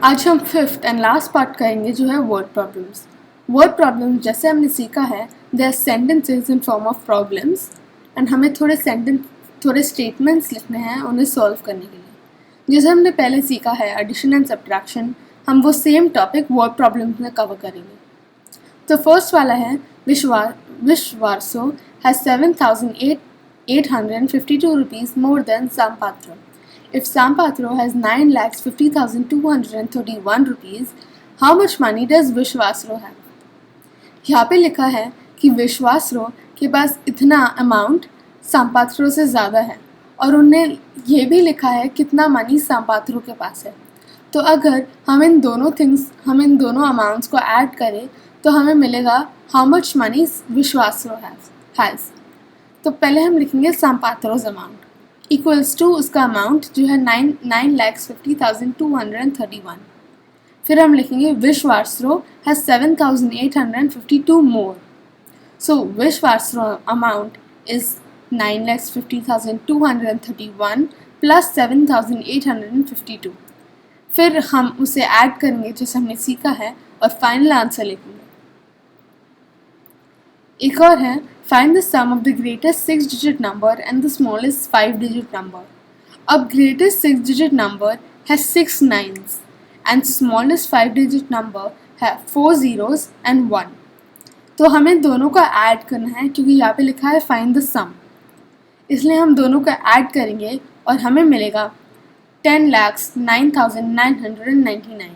आज हम fifth and last part करेंगे जो है वर्ड प्रॉब्लम्स। वर्ड प्रॉब्लम्स जैसे हमने सीखा है they are sentences in form of problems and हमें थोड़े स्टेटमेंट्स लिखने हैं उन्हें सॉल्व करने के लिए। जैसे हमने पहले सीखा है एडिशन एंड सब्ट्रैक्शन, हम वो सेम टॉपिक वर्ड प्रॉब्लम्स में कवर करेंगे। तो फर्स्ट वाला है विश्वासो has 7,852 rupees more than Sampatro. If Sampatro has 9,50,231 rupees, how much money does विश्वासरो have? यहाँ पे लिखा है कि विश्वासरो के पास इतना अमाउंट सांपात्रो से ज़्यादा है और उनने ये भी लिखा है कितना मनी सांपात्रो के पास है। तो अगर हम इन दोनों अमाउंट्स को ऐड करें तो हमें मिलेगा how much money Vishwasrao has. तो पहले हम लिखेंगे सांपात्रोज अमाउंट इक्वल्स टू उसका अमाउंट जो है 9,50,231। फिर हम लिखेंगे Vishwasrao has 7,852 more. So Vishwasrao amount is 9,50,231 plus 7,852। फिर हम उसे ऐड करेंगे जैसे हमने सीखा है और फाइनल आंसर लिखेंगे। एक और है find the sum of the greatest 6-digit number and the smallest 5-digit number. अब ग्रेटेस्ट 6-digit नंबर है 6 9s and smallest 5-digit number है 4 zeros and 1। तो हमें दोनों का ऐड करना है क्योंकि यहाँ पे लिखा है फाइंड द सम, इसलिए हम दोनों का ऐड करेंगे और हमें मिलेगा 10,09,999।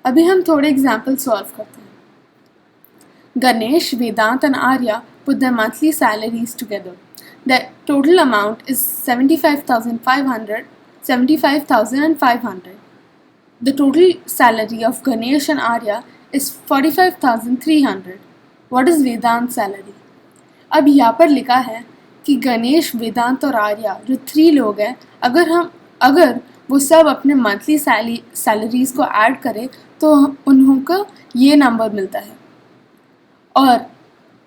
अभी हम थोड़े एग्जाम्पल सॉल्व करते हैं। Ganesh, Vedant and Arya put their monthly salaries together. The total amount is 75,500. The total salary of Ganesh and Arya is 45,300. What is Vedant's salary? अब यहाँ पर लिखा है कि गणेश, वेदांत और आर्या जो 3 लोग हैं, अगर वो सब अपने मंथली सैलरीज को ऐड करें तो उनको ये नंबर मिलता है। और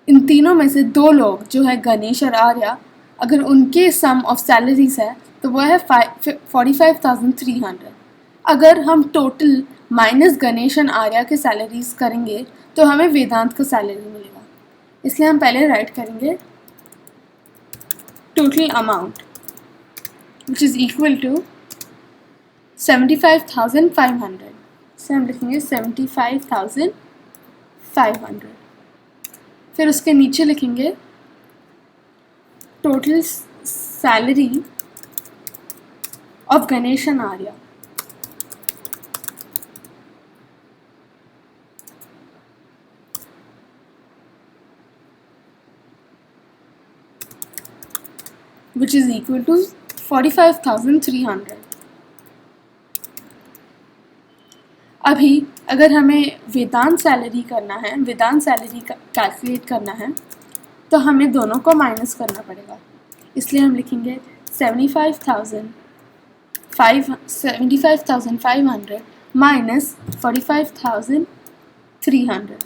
इन तीनों में से 2 लोग जो है गणेश और आर्या, अगर उनके सम ऑफ सैलरीज है तो वह है 45,300। अगर हम टोटल माइनस गणेश और आर्या के सैलरीज करेंगे तो हमें वेदांत का सैलरी मिलेगा, इसलिए हम पहले राइट करेंगे total amount which is equal to 75,500 से हम लिखेंगे 75,500। फिर उसके नीचे लिखेंगे total salary of Ganesh and Arya which is equal to 45,300। अभी अगर हमें वेदांत सैलरी कैलकुलेट करना है तो हमें दोनों को माइनस करना पड़ेगा, इसलिए हम लिखेंगे 75,500 माइनस 45,300।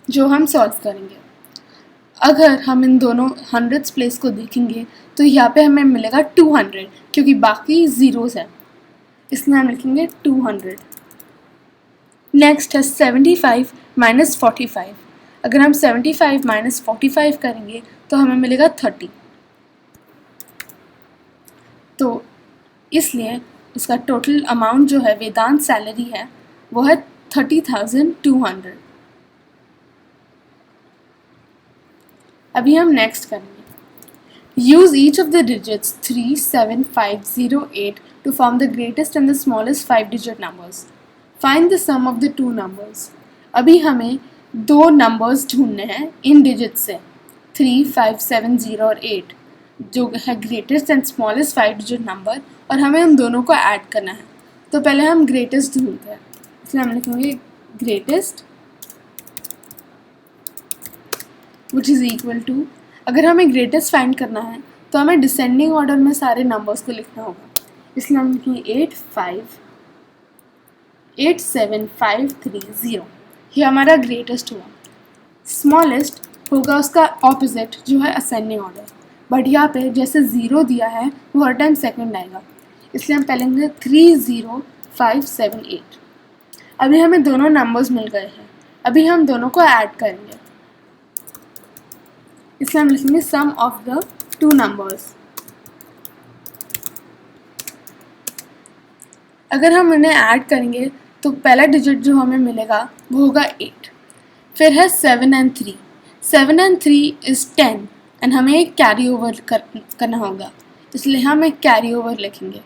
जो हम सॉल्व करेंगे। अगर हम इन दोनों हंड्रेड्स प्लेस को देखेंगे तो यहाँ पे हमें मिलेगा 200 क्योंकि बाकी ज़ीरोज़ है, इसलिए हम लिखेंगे 200। नेक्स्ट है 75 माइनस 45। अगर हम 75 माइनस 45 करेंगे तो हमें मिलेगा 30। तो इसलिए उसका टोटल अमाउंट जो है वेदांत सैलरी है वो है 30,200। अभी हम नेक्स्ट करेंगे। Use each of the digits 3, 7, 5, 0, 8 to form the greatest and the smallest 5-digit numbers. Find the sum of the 2 numbers. अभी हमें 2 नंबर्स ढूंढने हैं इन डिजिट से 3, 5, 7, 0 और 8 जो है greatest and smallest 5-digit number, और हमें उन दोनों को ऐड करना है। तो पहले हम ग्रेटेस्ट ढूंढते हैं, इसलिए हम लिखेंगे greatest which is equal to, अगर हमें ग्रेटेस्ट फाइंड करना है तो हमें डिसेंडिंग ऑर्डर में सारे नंबर्स को लिखना होगा, इसलिए हम लिखेंगे 8, 5, 8, 7, 5, 3, 0। ये हमारा ग्रेटेस्ट हुआ। स्मॉलेस्ट होगा उसका ऑपोजिट जो है असेंडिंग ऑर्डर, बट यहाँ पे जैसे 0 दिया है वो हर टाइम सेकंड आएगा, इसलिए हम पहले लिखेंगे 30578। अभी हमें दोनों नंबर्स मिल गए हैं, अभी हम दोनों को ऐड करेंगे, इसलिए हम लिखेंगे सम ऑफ द टू नंबर्स। अगर हम इन्हें ऐड करेंगे तो पहला डिजिट जो हमें मिलेगा वो होगा 8। फिर है 7 एंड 3। 7 एंड 3 इज़ 10 एंड हमें एक कैरी ओवर करना होगा, इसलिए हम एक कैरी ओवर लिखेंगे।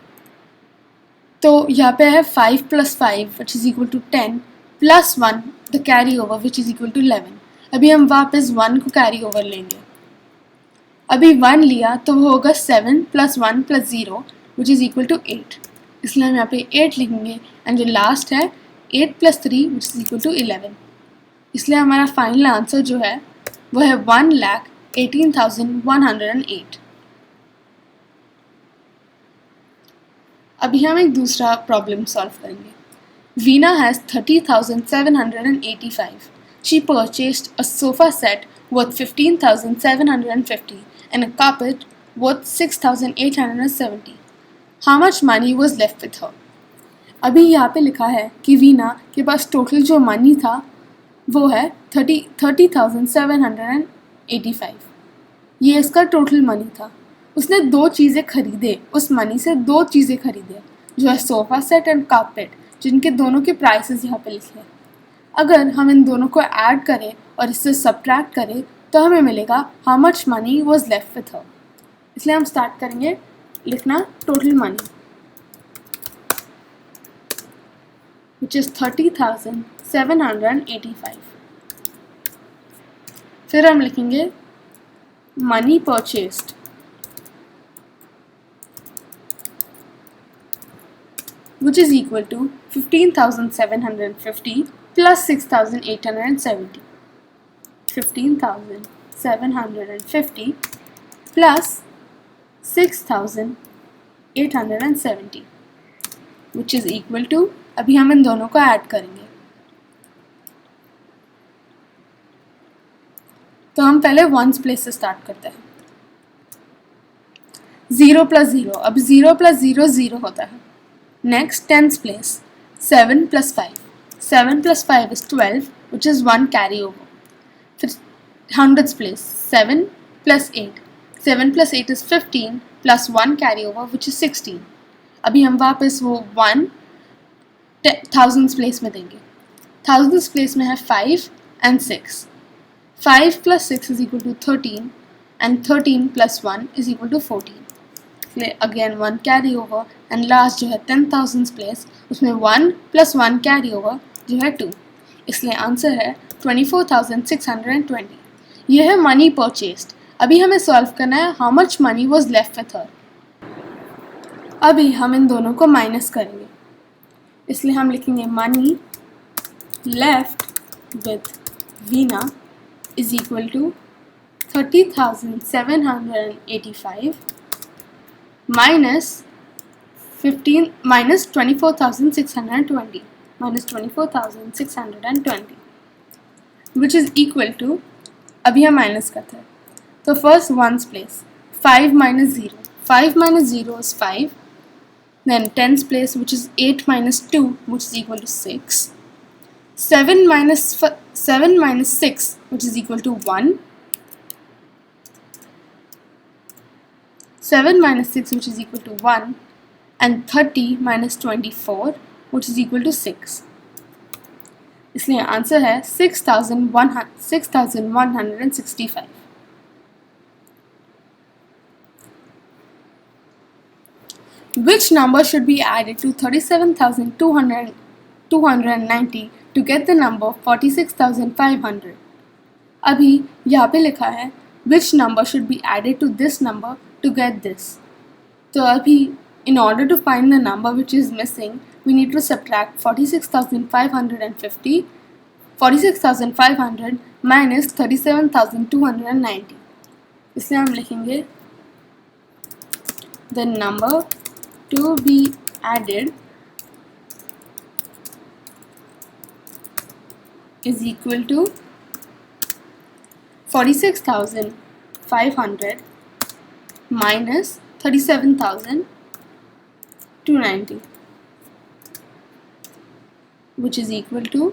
तो यहाँ पे है 5 + 5 which is equal to 10 plus 1 the carry over which is equal to 11। अभी हम वापस 1 को कैरी ओवर लेंगे, अभी 1 लिया तो वो होगा 7 + 1 + 0 विच इज़ इक्वल टू 8, इसलिए हम यहाँ पे 8 लिखेंगे। एंड जो लास्ट है 8 + 3 विच इज़ इक्वल टू 11, इसलिए हमारा फाइनल आंसर जो है वो है 1,18,108। अभी हम एक दूसरा प्रॉब्लम सॉल्व करेंगे। Veena has 30,785. She purchased a sofa set worth 15,750 and a carpet worth 6,870. How much money was left with her? अभी यहाँ पे लिखा है कि वीना के पास टोटल जो मनी था वो है 30,785। ये इसका टोटल मनी था। उसने 2 चीज़ें खरीदे, उस मनी से 2 चीज़ें खरीदे जो है सोफ़ा सेट एंड कार्पेट, जिनके दोनों के प्राइसेस यहाँ पे लिखे हैं। अगर हम इन दोनों को ऐड करें और इससे सब्ट्रैक्ट करें तो हमें मिलेगा how much money was left with her. इसलिए हम स्टार्ट करेंगे लिखना टोटल मनी विच इज़ 30,785। फिर हम लिखेंगे money purchased which is equal to 15,750 plus 6,870. 15,750 plus 6,870 which is equal to, अभी हम इन दोनों को ऐड करेंगे। तो हम पहले वंस प्लेस से स्टार्ट करते हैं। 0 + 0, अब 0 + 0 0 होता है। Next, tens place, 7 + 5. 7 + 5 is 12, which is 1 carryover. फिर hundreds place, 7 + 8. 7 + 8 is 15 plus 1 carryover, which is 16. अभी हम वापस वो 1 thousands place में देंगे। Thousands place में है 5 and 6. 5 + 6 is equal to 13 and 13 + 1 is equal to 14. Again 1 carry over and last जो है 10,000 प्लेस, उसमें 1 + 1 कैरी ओवर जो है 2, इसलिए आंसर है 24,620। यह है मनी परचेस्ड। अभी हमें सॉल्व करना है how much money was left with her. अभी हम इन दोनों को माइनस करेंगे, इसलिए हम लिखेंगे money left with Veena is equal to 30,785 minus 24,620 which is equal to, अभी हम माइनस करते हैं तो first ones place 5 - 0, 5 - 0 is 5, then tens place which is 8 - 2 which is equal to 6, 7 - 6 which is equal to 1, 7 - 6 which is equal to 1, and 30 - 24 which is equal to 6. इसलिए answer है 6,165. Which number should be added to 37,290 to get the number 46,500? अभी यहाँ पे लिखा है which number should be added to this number to get this. So abhi, in order to find the number which is missing, we need to subtract 46,500 minus 37,290. इसलिए हम लिखेंगे the number to be added is equal to 46,500 minus 37,290, which is equal to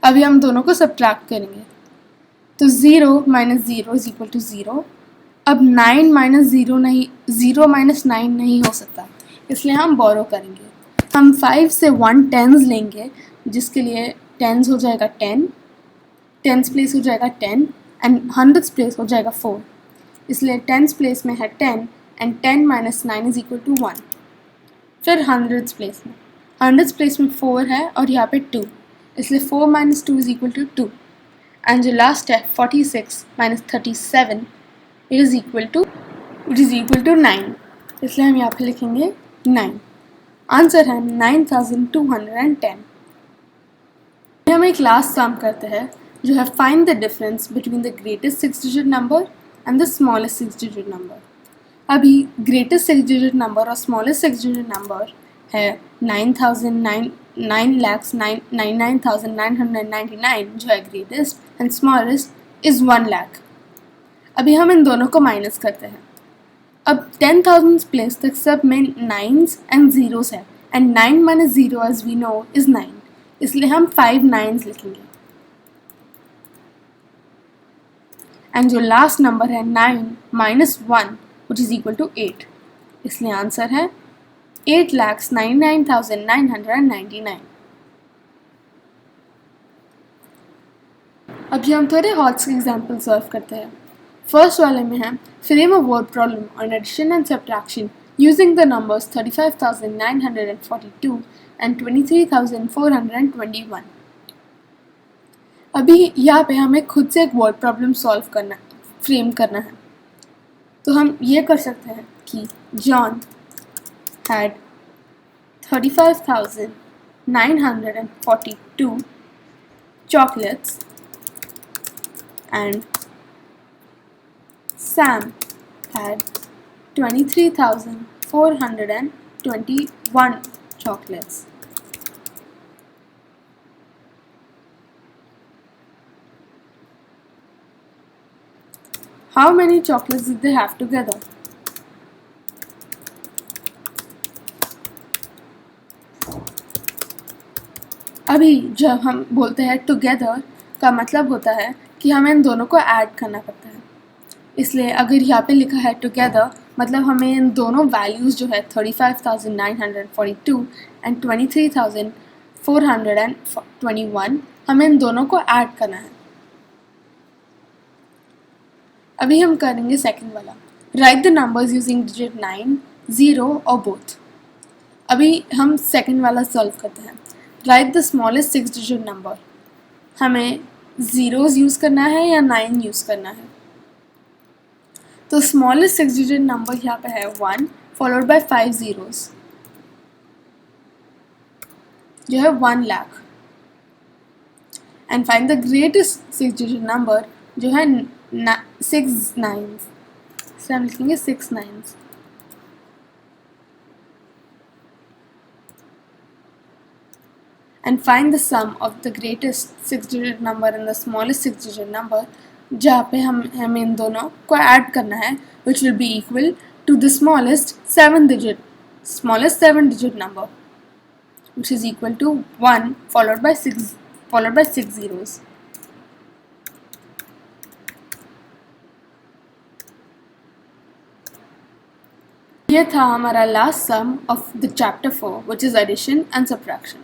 अभी हम दोनों को subtract करेंगे तो 0 minus 0 is equal to 0। अब 9 माइनस 0 नहीं, 0 माइनस 9 नहीं हो सकता, इसलिए हम बोरो करेंगे। हम 5 से 1 टेंस लेंगे, जिसके लिए टेंस हो जाएगा 10, टेंस प्लेस हो जाएगा 10 एंड हंड्रेड्स प्लेस हो जाएगा 4, इसलिए टेंस प्लेस में है 10 and 10 minus 9 is equal to 1। फिर हंड्रेड्स प्लेस में 4 है और यहाँ पे 2, इसलिए 4 minus 2 is equal to 2 and जो लास्ट है 46 minus 37 it is equal to 9, इसलिए हम यहाँ पे लिखेंगे 9। आंसर है 9210। हम एक लास्ट सम करते हैं जो है find the difference between the greatest 6 digit number and the smallest 6 digit number. अभी ग्रेटेस्ट 6 डिजिट नंबर और स्मॉलेस्ट 6 डिजिट नंबर है 9,999,999 जो है greatest and smallest is 1 lakh. अभी हम इन दोनों को माइनस करते हैं। अब 10,000 प्लेस तक सब में 9s एंड 0s है and 9 minus 0 as we know is 9, इसलिए हम 5 9s लिखेंगे एंड जो लास्ट नंबर है 9 minus 1 which is equal to 8, इसलिए आंसर है 8,99,999। अभी हम थोड़े हॉट्स के एग्जाम्पल सॉल्व करते हैं। फर्स्ट वाले में है frame a word problem on addition and subtraction using the numbers 35,942 and 23,421। अभी यहाँ पे हमें खुद से एक वर्ड प्रॉब्लम सॉल्व करना, फ्रेम करना है। तो हम ये कर सकते हैं कि John had 35,942 chocolates and Sam had 23,421 chocolates. How many chocolates did they have together? अभी जब हम बोलते हैं टुगेदर का मतलब होता है कि हमें इन दोनों को ऐड करना पड़ता है, इसलिए अगर यहाँ पे लिखा है टुगेदर मतलब हमें इन दोनों वैल्यूज़ जो है 35,942 एंड 23,421 हमें इन दोनों को ऐड करना है। अभी हम करेंगे सेकंड वाला, right the numbers using digit 9, 0 और बोथ। अभी हम सेकंड वाला सॉल्व करते हैं। Right the smallest 6 digit number, हमें ज़ीरोज़ यूज़ करना है या 9 यूज़ करना है। तो स्मॉलेस्ट 6 डिजिट नंबर यहाँ पे है 1 फॉलोड बाय 5 zeros जो है 1 lakh and find the greatest 6 digit number जो है 6 9s, से हम लिखेंगे 6 9s। And find the sum of the greatest 6-digit number and the smallest 6-digit number, जहाँ पे हमें इन दोनों को ऐड करना है, which will be equal to the smallest 7-digit number, which is equal to 1 followed by 6 zeros. ये था हमारा last sum of the chapter 4, which is addition and subtraction.